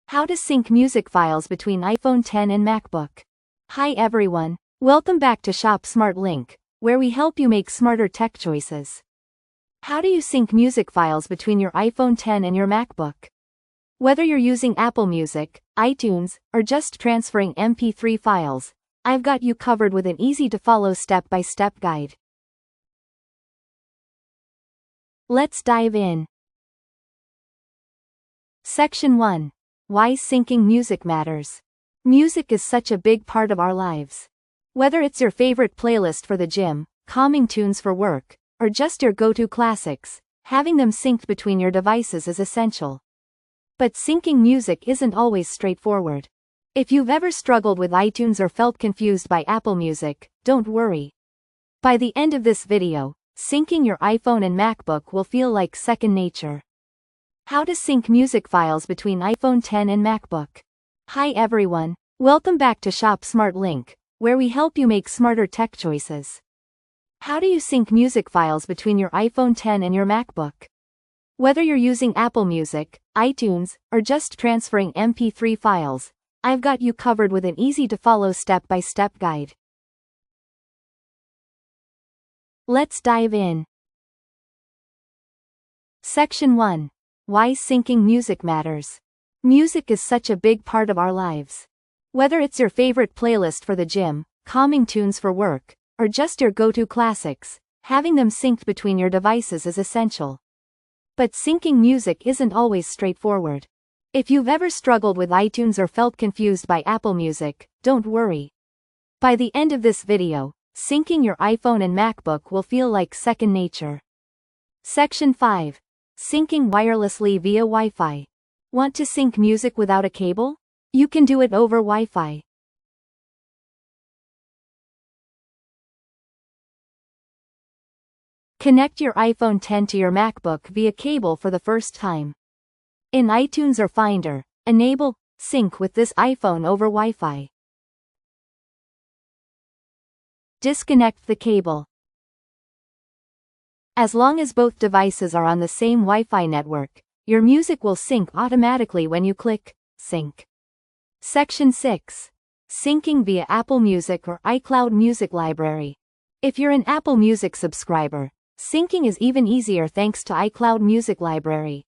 How to sync music files between iPhone X and MacBook. Hi everyone, welcome back to Shop Smart Link, where we help you make smarter tech choices. How do you sync music files between your iPhone X and your MacBook? Whether you're using Apple Music, iTunes, or just transferring MP3 files, I've got you covered with an easy-to-follow step-by-step guide. Let's dive in. Section 1. Why syncing music matters. Music is such a big part of our lives. Whether it's your favorite playlist for the gym, calming tunes for work, or just your go-to classics, having them synced between your devices is essential. But syncing music isn't always straightforward. If you've ever struggled with iTunes or felt confused by Apple Music, don't worry. By the end of this video, syncing your iPhone and MacBook will feel like second nature. How to sync music files between iPhone X and MacBook. Hi everyone, welcome back to Shop Smart Link, where we help you make smarter tech choices. How do you sync music files between your iPhone X and your MacBook? Whether you're using Apple Music, iTunes, or just transferring MP3 files, I've got you covered with an easy-to-follow step-by-step guide. Let's dive in. Section 1. Why syncing music matters. Music is such a big part of our lives. Whether it's your favorite playlist for the gym, calming tunes for work, or just your go-to classics, having them synced between your devices is essential. But syncing music isn't always straightforward. If you've ever struggled with iTunes or felt confused by Apple Music, don't worry. By the end of this video, syncing your iPhone and MacBook will feel like second nature. Section 5. Syncing wirelessly via Wi-Fi. Want to sync music without a cable? You can do it over Wi-Fi. Connect your iPhone X to your MacBook via cable for the first time. In iTunes or Finder, enable Sync with this iPhone over Wi-Fi. Disconnect the cable. As long as both devices are on the same Wi-Fi network, your music will sync automatically when you click Sync. Section 6. Syncing via Apple Music or iCloud Music Library. If you're an Apple Music subscriber, syncing is even easier thanks to iCloud Music Library.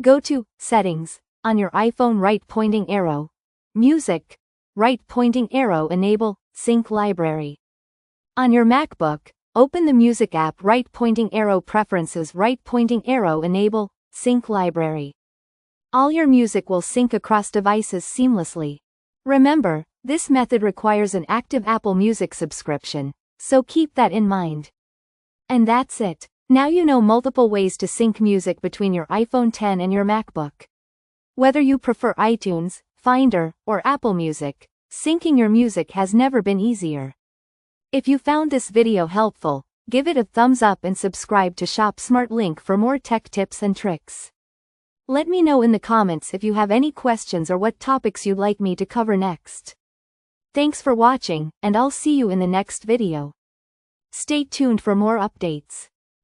Go to Settings on your iPhone, right pointing arrow, Music, right pointing arrow, enable Sync Library. On your MacBook, open the Music app, right pointing arrow, Preferences, right pointing arrow, enable Sync Library. All your music will sync across devices seamlessly. Remember, this method requires an active Apple Music subscription, so keep that in mind. And that's it. Now you know multiple ways to sync music between your iPhone X and your MacBook. Whether you prefer iTunes, Finder, or Apple Music, syncing your music has never been easier. If you found this video helpful, give it a thumbs up and subscribe to Shop Smart Link for more tech tips and tricks. Let me know in the comments if you have any questions or what topics you'd like me to cover next. Thanks for watching, and I'll see you in the next video. Stay tuned for more updates.